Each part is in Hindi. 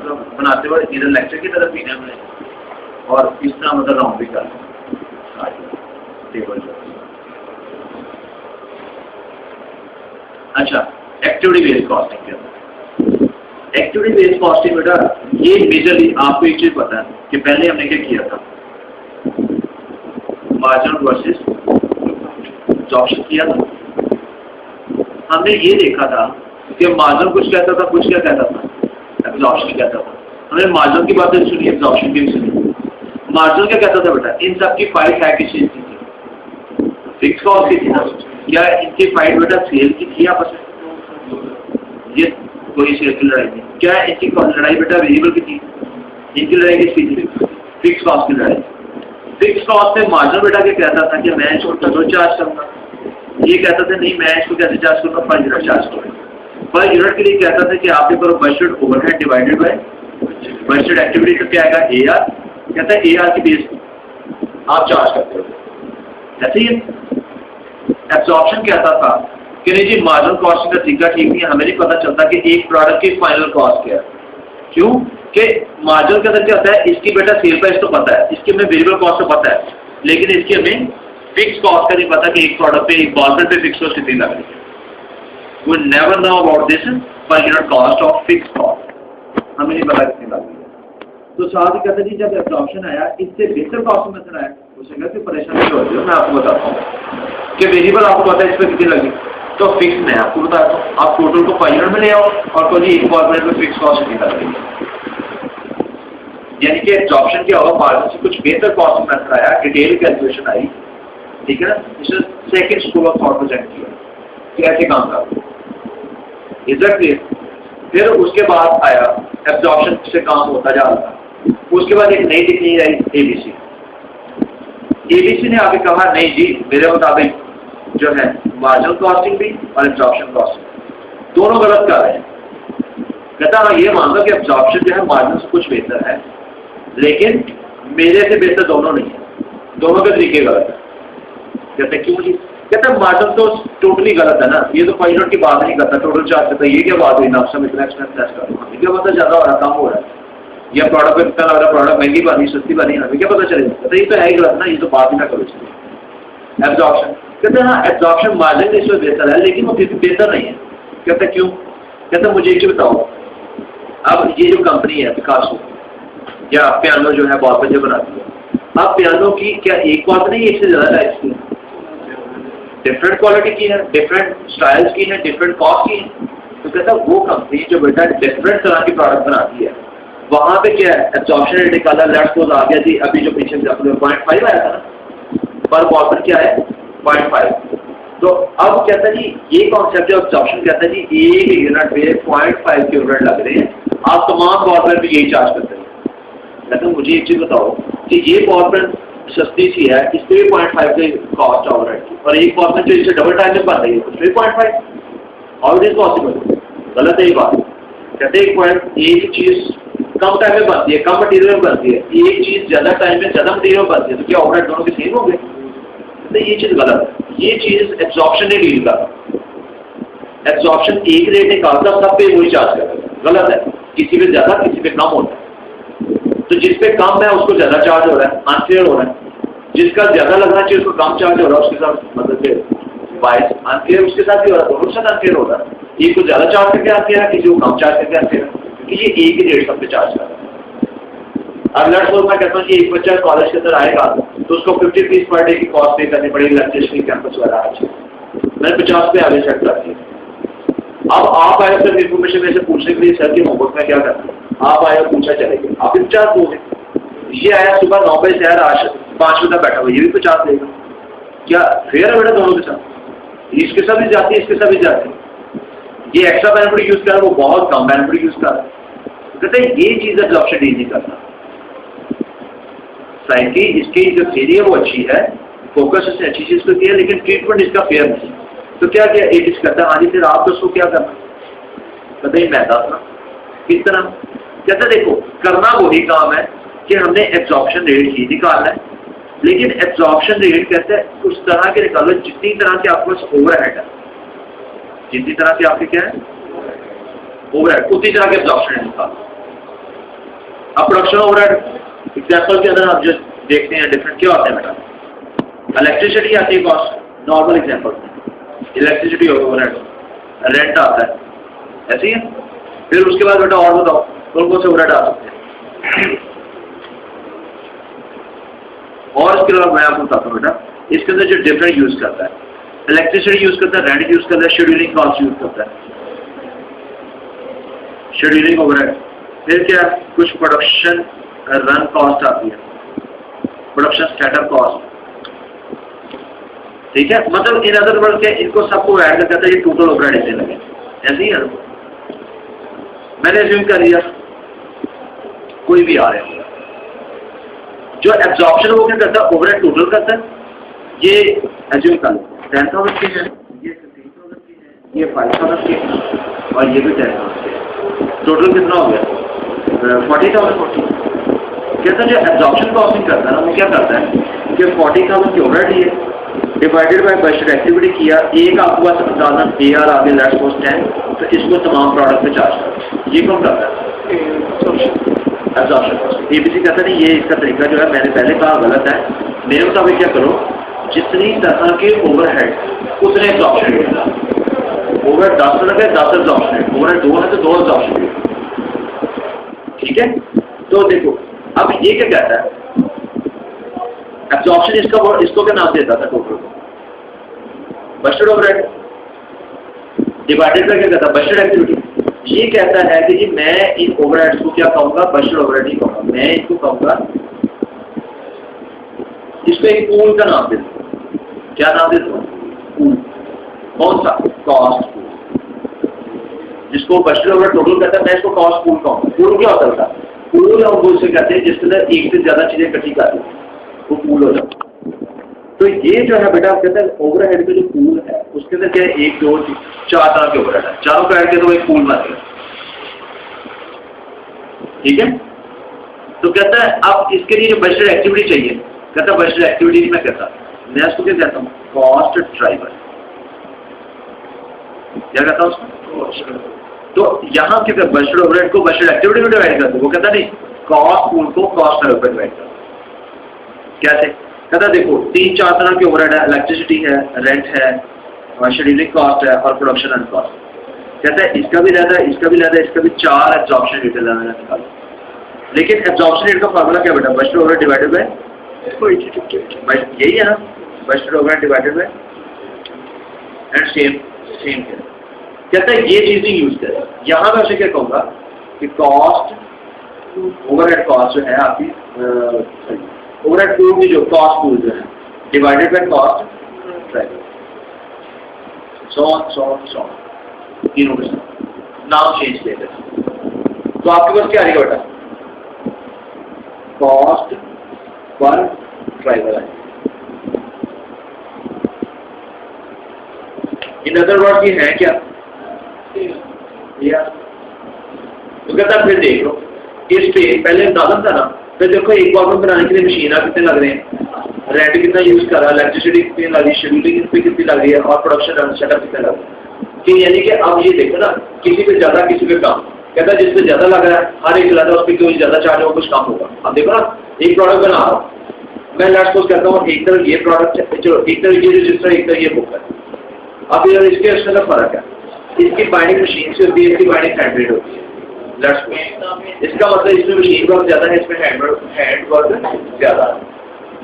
मतलब बनाते हुए इधर लेक्चर की तरफ भी हमने और इस तरह मतलब राउंड भी कर टेबल। अच्छा, एक्टिविटी बेस्ड कॉस्टिंग क्या है? एक्टिविटी बेस्ड कॉस्टिंग बेटा ये मेजरली आपको एक चीज पता है कि पहले हमने क्या किया था, मार्जिन वर्सेस एब्जॉर्प्शन किया था। हमने ये देखा था कि मार्जिन कुछ कहता था, कुछ क्या कहता था, एब्जॉर्प्शन कहता था। हमने मार्जिन की बातें सुनी, एब्जॉर्प्शन की भी सुनी। मार्जिन क्या कहता था बेटा, इन सब की फाइट है किस चीज की थी? फिक्स कॉस्ट की थी ना। क्या इनकी फाइट बेटा सेल की थी आपस में? ये कोई सेल की लड़ाई नहीं। क्या इनकी लड़ाई बेटा वेरिएबल की थी? इनकी लड़ाई किसकी थी? फिक्स कॉस्ट की लड़ाई। फिक्स कॉस्ट में मार्जिन बेटा क्या कहता था कि मैं इसको टोटल चार्ज करूंगा, ये कहता था नहीं मैं इसको कैसे चार्ज करूंगा, पर यूनिट चार्ज करूंगा। पर यूनिट के लिए कहता था कि आप ये करो budgeted overhead divided by budgeted activity. तो क्या आएगा, AR कहता है AR की बेस आप चार्ज करते हो। ऐसे ही एब्जॉर्प्शन कहता था कि नहीं जी मार्जिनल कॉस्टिंग का तरीका ठीक नहीं है, हमें नहीं पता चलता कि एक प्रोडक्ट की फाइनल कॉस्ट क्या है। क्यों कि मार्जिनल का क्या होता है, इसकी बेटा सेल प्राइस तो पता है, इसकी हमें वेरिएबल कॉस्ट तो पता है, लेकिन इसकी हमें फिक्स कॉस्ट का नहीं पता कि एक प्रोडक्ट पे एक बॉल पे फिक्स कॉस्ट कितनी लग रही है। We never know about this पर unit cost of fix cost, हमें नहीं पता कितनी लग रही है। तो साथ ही कहते जी जब एब्जॉर्प्शन आया, इससे बेहतर कॉस्ट मेथड आया, उसे कहते परेशानी हो रही है। मैं आपको बताता हूँ कि वेरिएबल आपको पता है इस पर कितनी लगी, तो फिक्स मैं आपको बताता हूँ, आप टोटल को पर यूनिट में ले आओ और को जी एक फॉर्मेट में फिक्स कॉस्ट कितनी लग रही है। यानी कि एब्जॉर्प्शन क्या होगा, मार्जिन से कुछ बेहतर कॉस्ट मेथड आया, डिटेल कैलकुलेशन आई, ठीक है ना। इसे second school of thought present किया कि ऐसे काम कर, इज दैट क्लियर? फिर उसके बाद आया एब्जॉर्प्शन से काम होता जा रहा था। उसके बाद एक नई टेक्निक आई ABC। ABC ने आगे कहा नहीं जी मेरे मुताबिक जो है मार्जिनल कॉस्टिंग भी और एब्जॉर्प्शन कॉस्टिंग दोनों गलत कर रहे हैं। कहता मैं ये मानता कि एब्जॉर्प्शन जो है मार्जिन से कुछ बेहतर है, लेकिन मेरे से बेहतर दोनों नहीं है, दोनों के तरीके गलत है। कहते क्यों जी? कहते मार्जिन तो टोटली गलत है ना, ये तो पाइलट की बात नहीं करता, टोटल चार्ज करता है। ये क्या बात हुई ना, आपसे इतना एक्सपेंस टेस्ट कर रहा हूँ, क्या पता ज्यादा हो रहा कम हो रहा है, या प्रोडक्ट पे इतना लग रहा प्रोडक्ट महंगी बनी सस्ती बनी, हमें क्या पता चलेगा? कहते ये तो है ही गलत ना, ये तो बात ही ना करो इसलिए। एब्जॉर्प्शन कहते हैं हाँ एब्जॉर्प्शन मार्जिन इसमें बेहतर है, लेकिन वो फिर भी बेहतर नहीं है। कहते क्यों? कहते मुझे एक बताओ, अब ये जो कंपनी है पिकासो या पियानो जो है बहुत बच्चे बनाती है, अब पियानो की क्या एक बात नहीं, एक से ज्यादा टाइप्स की, डिफरेंट क्वालिटी की है, डिफरेंट स्टाइल्स की है, डिफरेंट कॉस्ट की है। तो कहता वो कंपनी जो बेटा डिफरेंट तरह की प्रोडक्ट बनाती है, वहां पे क्या है एब्जॉर्प्शन रेट निकाला, लेट्स सपोज आ गया जी अभी जो पीछे एग्जांपल में 0.5 आया था ना, पर बॉटल क्या है 0.5। तो अब कहता है जी ये कॉन्सेप्ट जो एब्जॉर्प्शन कहता है जी एक यूनिट पे 0.5 के यूनिट लग रहे हैं, आप तमाम बॉटल पे यही चार्ज करते हैं। कहते मुझे एक चीज बताओ कि ये बॉटल सस्ती सी है, इस पर 0.5 की कॉस्ट ऑलरेडी की, और एक बॉटल जो इससे डबल टाइम में बन रही है उस पर 0.5, हाउ इट इज पॉसिबल? गलत है ये बात। कहते एक चीज कम टाइम में बनती है, कम मटीरियल में बनती है, एक चीज ज्यादा टाइम में ज्यादा मटीरियल बनती है, तो क्या ओवरहेड दोनों के सेम होंगे? तो ये चीज गलत है। ये चीज एब्जॉर्प्शन ने डील कर, एब्जॉर्प्शन एक रेट निकालता सब पे वही चार्ज करेगा, गलत है। किसी पे ज्यादा किसी पे कम होता है, तो जिस पे कम है उसको ज्यादा चार्ज हो रहा है, अनफेयर हो रहा है। जिसका ज्यादा लगना चाहिए उसको कम चार्ज हो रहा है, उसके साथ मतलब बाइस अनफेयर उसके साथ भी हो रहा है, दोनों के साथ अनफेयर हो रहा है। एक को ज्यादा चार्ज करके अनफेयर है, किसी को कम चार्ज करके अनफेयर है, क्योंकि ये एक ही रेट सब पे चार्ज कर रहा है। अब लेट्स सपोज मैं कहता हूँ कि एक बच्चा कॉलेज के अंदर आएगा तो उसको 50 फीस पर डे की कॉस्ट पे करनी पड़ेगी, इलेक्ट्रिसिटी कैंपस वगैरह आज मैंने 50 पे आगे सेट कर दिया। अब आप आए सर इन्फॉर्मेशन में से पूछने के लिए सर के होमवर्क में क्या करना है, आप आए और पूछा चलेगा, आप 50 दोगे। ये आया सुबह 9 बजे से यार आज 5 बजे बैठा हुआ, ये भी 50 देगा। क्या फेयर है बेटा दोनों के साथ? इसके साथ भी जाती है, इसके साथ भी जाती है। ये एक्स्ट्रा बेनिफिट यूज कर रहा है, वो बहुत कम बेनिफिट यूज कर रहा है। कहते हैं ये चीज एब्जॉर्प्शन डील नहीं करता। साइंस की इसकी जो थ्योरी है वो अच्छी है, फोकस इसने अच्छी चीज को किया, लेकिन ट्रीटमेंट इसका फेयर नहीं। तो क्या किया एक चीज करता है, हाँ जी फिर आप तो उसको क्या करना? कहते हैं मैं था किस तरह? कहते देखो करना वही काम है कि हमने एब्जॉर्प्शन रेट ही निकालना है, लेकिन एब्जॉर्प्शन रेट कहते हैं उस तरह के निकालो जितनी तरह के आपके पास ओवरहेड है, जितनी तरह के आपके क्या है ओवरहेड, उतनी तरह के एब्जॉर्प्शन रेट निकालो। अब प्रोडक्शन ओवरहेड एग्जाम्पल के अंदर हम जो देखते हैं डिफरेंट क्या होते हैं बेटा, इलेक्ट्रिसिटी आती है cost, normal example electricity overhead, rent आता है, ऐसे ही है। फिर उसके बाद बेटा और बताओ कौन कौन से ओवरहेड आ सकते हैं। और इसके अलावा मैं आपको बताता हूँ बेटा, इसके अंदर जो डिफरेंट यूज करता है, इलेक्ट्रिसिटी यूज करता है, रेंट यूज करता है, शेड्यूलिंग कॉस्ट यूज करता है, शेड्यूलिंग ओवरहेड। फिर क्या, कुछ प्रोडक्शन रन कॉस्ट आती है, प्रोडक्शन स्टार्टअप कॉस्ट, ठीक है। मतलब इन अदर वर्ड क्या, इनको सबको ऐड कर करता है, ये टोटल ओवरहेड ऐसे लगे, ऐसे ही है। मैंने अज्यूम कर लिया कोई भी आ रहा है, जो एब्जॉर्प्शन वो क्या करता है, ओवरहेड टोटल करता है। ये अज्यूम कर लो 10,000 की है, ये 15,000 की है, ये 5,000 की है और ये भी 10,000 की है। टोटल कितना हो गया, 40,000। कहता है जो एब्जॉर्प्शन कॉस्टिंग करता है ना, वो क्या करता है कि 40,000 की ओवरहेड है डिवाइडेड बाय बजट एक्टिविटी किया, एक आपके पास अंदाजा AR आ गया, लेट्स सपोज 10, तो इसको तमाम प्रोडक्ट पे चार्ज करता है। ये कौन करता है, एब्जॉर्प्शन कॉस्ट। ABC कहता है नहीं, ये इसका तरीका जो है मैंने पहले कहा गलत है। मेरे मुताबिक क्या करो, जितनी तरह के ओवरहेड उतने एब्जॉर्प्शन रेट, ओवरहेड 10 तरह के 10 एब्जॉर्प्शन रेट, ओवरहेड 2 है तो 2 एब्जॉर्प्शन रेट, ठीक है। तो देखो अब ये क्या कहता है, एब्जॉर्प्शन इसको क्या नाम देता था, total budgeted overhead divided by क्या कहता है, बजटेड एक्टिविटी। ये कहता है कि जी मैं इन ओवरहेड्स को क्या कहूंगा, बजटेड ओवरहेड नहीं कहूंगा, मैं इनको कहूंगा, इसको एक पूल का नाम देता हूं। क्या नाम देता हूं, पूल। कौन सा, कॉस्ट पूल, जिसको बजटेड ओवरहेड टोटल कहता है, मैं इसको कॉस्ट पूल कहूंगा। पूल क्या होता है, पूल हम उसे कहते हैं जिसके अंदर एक से ज्यादा चीजें इकट्ठी कर दी, वो पूल हो जाता है। तो ये जो है बेटा कहता है ओवरहेड का जो पूल है उसके अंदर क्या है, 1 2 4 तरह के ओवरहेड है, चारों को ऐड करके तो एक पूल बन गया, ठीक है। तो कहता है अब इसके लिए जो बजटेड एक्टिविटी चाहिए, कहता है बजटेड एक्टिविटी में कहता मैं उसको क्या कहता हूँ, कॉस्ट ड्राइवर। क्या कहता हूँ उसको, तो यहाँ क्या बजटेड ओवरहेड को बजटेड एक्टिविटी में डिवाइड करते, वो कहता नहीं कॉस्ट पूल को कॉस्ट ड्राइवर पर डिवाइड करते। कैसे, कहता देखो 3-4 तरह के ओवरहेड है, इलेक्ट्रिसिटी है, रेंट है, शेड्यूलिंग कॉस्ट है और प्रोडक्शन रन कॉस्ट। कहता है इसका भी रहता है, इसका भी रहता है, इसका भी 4 एब्जॉर्प्शन रेट निकालो। लेकिन एब्जॉर्प्शन रेट का फार्मूला क्या बेटा, बजटेड ओवरहेड डिवाइडेड बाय, यही है ना, budgeted overhead divided by and same कहता है ये चीज नहीं यूज करें। यहाँ मैं उसे क्या कहूँगा कि कॉस्ट ओवरहेड कॉस्ट जो है आपकी ओवरहेड पूल की जो कॉस्ट पूल जो है डिवाइडेड बाय कॉस्ट ड्राइवर, सो तीनों के साथ नाम चेंज किया जाए। तो आपके पास क्या आ रही बेटा, कॉस्ट पर ड्राइवर है। इन अदर वर्ड ये है क्या, तो कहता फिर देख लो इस पे पहले अंदाजा था ना, फिर देखो एक बार बनाने के लिए मशीन कितने लग रहे हैं, रेंट कितना यूज कर रहा है, इलेक्ट्रिसिटी कितनी लग रही है, शेड्यूलिंग पे कितनी लग रही है और प्रोडक्शन सेटअप कितना लग रहा है। कि यानी कि अब ये देखो ना, किसी पे ज्यादा किसी पे कम, कहता है जिस पे ज्यादा लग रहा है हर एक ज्यादा उस पर क्यों ज्यादा चार्ज होगा, कुछ कम होगा। अब देखो ना, एक प्रोडक्ट बना रहा हूँ मैं, लेट्स सपोज करता हूँ एक तरफ ये प्रोडक्ट है, चलो एक तरफ ये रजिस्टर, एक तरफ ये बुक है। अब यार इसके अंदर फर्क है, इसकी बाइंडिंग मशीन से होती है, इसकी बाइंडिंग हैंडमेड होती है। इसका मतलब इसमें मशीन वर्क ज्यादा है, इसमें हैंड वर्क ज्यादा है।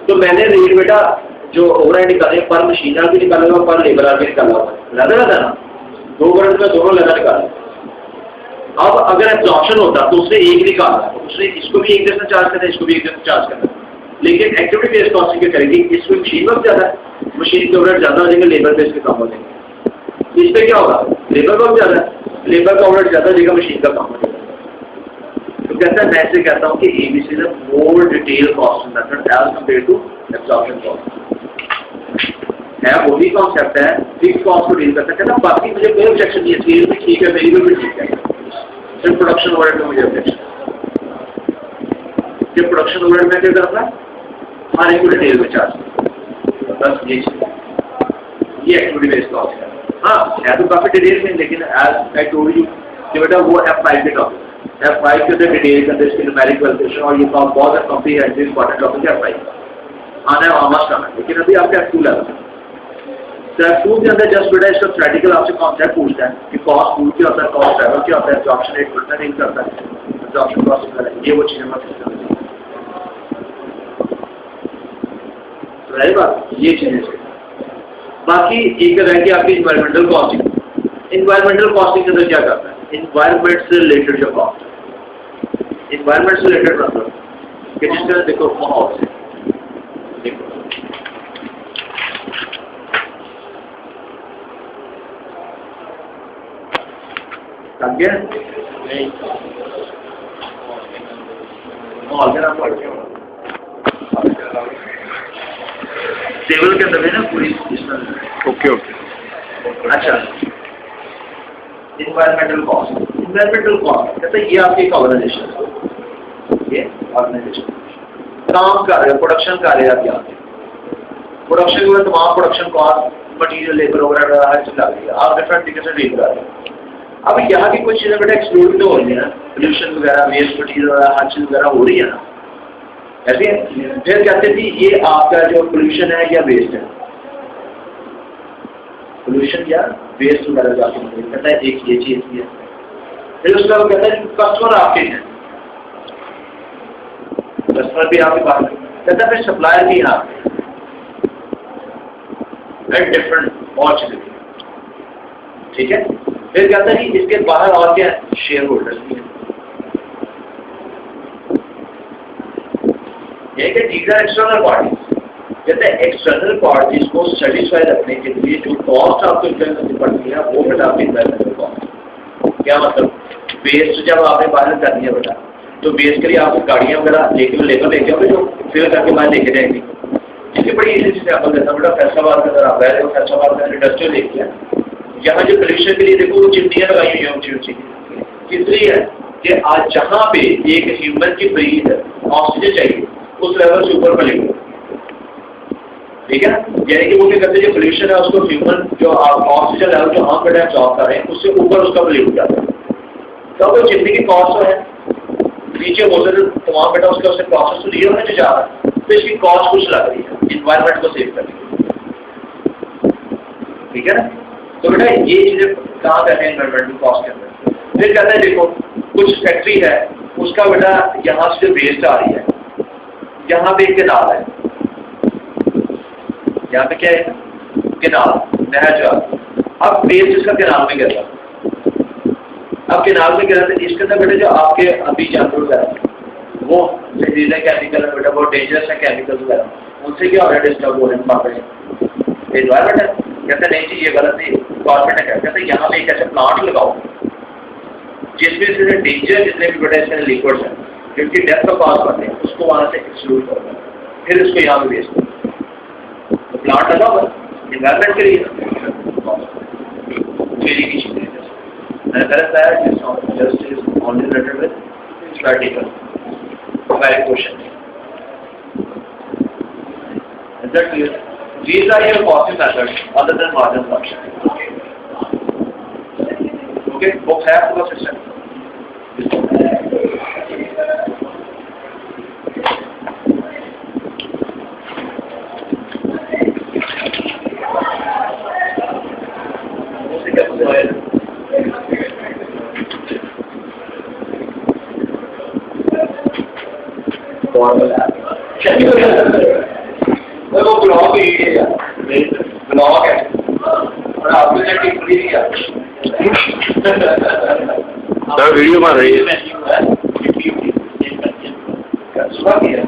तो मैंने रेट बेटा जो ओवरहेड निकाले पर मशीन भी निकाला हुआ, पर लेबर भी निकाला हुआ, लगा ना, 2 वर्ड में दोनों लगा निकाला। अब अगर एब्जॉर्प्शन होता तो उसने एक निकाला, तो उसने इसको भी एक जैसा चार्ज करना, इसको भी एक जैसा चार्ज करना। लेकिन एक्टिविटी बेस्ड कॉस्टिंग क्या करेगी, इसमें मशीन वर्क ज्यादा है, मशीन के ओवरहेड ज्यादा हो जाएंगे, लेबर बेस पे कम हो जाएंगे। इस पे क्या होगा, लेबर वर्क ज्यादा है, लेबर का ओवरहेड ज्यादा हो जाएगा, मशीन का कम हो जाएगा। तो कहता है मैं ऐसे कहता हूँ कि ABC is a more detail costing method as compare to absorption cost. है वही कॉन्सेप्ट है, फिक्स कॉस्ट को डील कर सकते हैं ना। बाकी मुझे कोई ऑब्जेक्शन नहीं है, स्केल भी ठीक है, वेरिएबल भी ठीक है, सिर्फ प्रोडक्शन ओवरहेड में मुझे ऑब्जेक्शन कि प्रोडक्शन ओवरहेड में क्या करता है, हर एक को डिटेल में चार्ज, बस ये ये एक्टिविटी बेस्ड कॉस्ट है। हाँ है तो काफी डिटेल में, लेकिन एज आई टोल्ड यू कि बेटा वो F5 के टॉपिक F5 के अंदर डिटेल के अंदर इसकी न्यूमेरिक वैल्यूएशन और ये बहुत कॉम्प्रिहेंसिव इंपॉर्टेंट टॉपिक है F5 आना है ऑलमोस्ट आना है, लेकिन अभी आपका F2 लेवल है। तो F2 के अंदर जस्ट बेटा इसका थ्योरेटिकल आपसे कॉन्सेप्ट पूछता है कि कॉस्ट फूड क्या होता है, कॉस्ट ट्रैवल क्या होता है, एब्जॉर्प्शन रेट कितना नहीं करता है, एब्जॉर्प्शन कॉस्ट कितना है, ये वो चीजें मत रही बात, ये चीजें से बाकी एक रह गई आपकी इन्वायरमेंटल कॉस्टिंग। इन्वायरमेंटल कॉस्टिंग के अंदर क्या करता है, इन्वायरमेंट से रिलेटेड जो कॉस्ट, इन्वायरमेंट से रिलेटेड मतलब कि जिस तरह देखो माहौल से देखो गया नहीं माहौल के नाम पढ़ टेबल के अंदर है ना पूरी इसमें। ओके ओके अच्छा इन्वायरमेंटल कॉस्ट, इन्वायरमेंटल कॉस्ट कहते हैं ये आपकी ऑर्गेनाइजेशन, ये ऑर्गेनाइजेशन काम कर रहे हो, प्रोडक्शन कर रहे हैं आप यहाँ पे, प्रोडक्शन के बाद तमाम प्रोडक्शन कॉस्ट मटीरियल लेबर वगैरह हर चीज आ रही है, आप डिफरेंट तरीके से डील कर रहे हैं। अब यहाँ की कुछ चीजें बेटा एक्सक्लूड तो हो रही है ना, पोल्यूशन वगैरह, वेस्ट मटीरियल वगैरह हर चीज वगैरह हो रही है ना, ऐसे फिर कहते थे ये आपका जो पोल्यूशन है या वेस्ट है, पोल्यूशन या वेस्ट वगैरह जाके कहता है एक ये चीज भी है। फिर उसका वो कहता है कस्टमर आपके हैं, कस्टमर भी आपके पास कहता है, फिर सप्लायर भी यहाँ पे डिफरेंट और चीजें, ठीक है। फिर कहता है कि इसके बाहर और क्या शेयर होल्डर्स भी हैं, एक्सटर्नल पार्टीज, कहते हैं एक्सटर्नल पार्टीज को सेटिस्फाई रखने के लिए जो कॉस्ट आपको इंक्र करनी पड़ती है वो बेटा आपकी इन्वायरमेंटल कॉस्ट। क्या मतलब, वेस्ट जब आपने बाहर करनी है बेटा तो वेस्ट के लिए आप गाड़ियां वगैरह लेके लेबर लेके आओगे जो फिल करके बाहर लेके जाएंगे। इसकी बड़ी इजी एग्जाम्पल देता हूँ बेटा, फैसलाबाद के अंदर आप रह रहे हो, फैसलाबाद का इंडस्ट्रियल एरिया, यहाँ जो पोल्यूशन के लिए देखो वो चिमनियाँ लगाई हुई है ऊंची ऊंची, इसलिए है कि आज जहाँ पे एक ह्यूमन की ब्रीथ ऑक्सीजन चाहिए उस लेवल से ऊपर पोल्यूट, ठीक है। यानी कि वो क्या करते हैं, जो पोल्यूशन है उसको ह्यूमन जो ऑक्सीजन लेवल जो हम बेटा एब्जॉर्ब कर रहे हैं उससे ऊपर उसका पोल्यूट जाता है। तो वो जितनी की कॉस्ट है नीचे हो सकते तमाम बेटा उसका उससे प्रोसेस तो लिया होने जो जा रहा है, तो इसकी कॉस्ट कुछ लग रही है इन्वायरमेंट को सेव करने के, ठीक है ना। तो बेटा ये चीजें कहाँ करते हैं इन्वायरमेंटल कॉस्ट के अंदर। फिर कहते हैं देखो कुछ फैक्ट्री है उसका बेटा यहाँ से जो वेस्ट आ रही है, यहाँ पे एक केनाल है, यहाँ पे क्या है केनाल नहर जो, अब वेस्ट इसका केनाल में गिर रहा, अब केनाल में गिरा तो इसके अंदर बेटा जो आपके अभी जानवर वगैरह वो जहरीले केमिकल है बेटा, बहुत डेंजरस है केमिकल वगैरह, उनसे क्या हो रहा है डिस्टर्ब हो रहे हैं एनवायरमेंट है। कहते नहीं जी ये गलत नहीं, गवर्नमेंट है कहते यहाँ पे एक ऐसे प्लांट लगाओ जिसमें से डेंजर जितने भी बेटा इसके लिक्विड्स हैं जिनकी डेथ का कॉज करते हैं उसको वहाँ से एक्सक्लूड करो, फिर उसको यहाँ पे वेस्ट करो, तो प्लांट लगाओ इन्वायरमेंट के लिए की चीजें मैंने गलत है just is only related with practical very question. Is that clear? These are your costing methods other than margin function. Okay, books have to system. वो ब्लॉग ही है यार, ब्लॉग है और आपने टिक भी दिया वीडियो बन रही है सुबह की है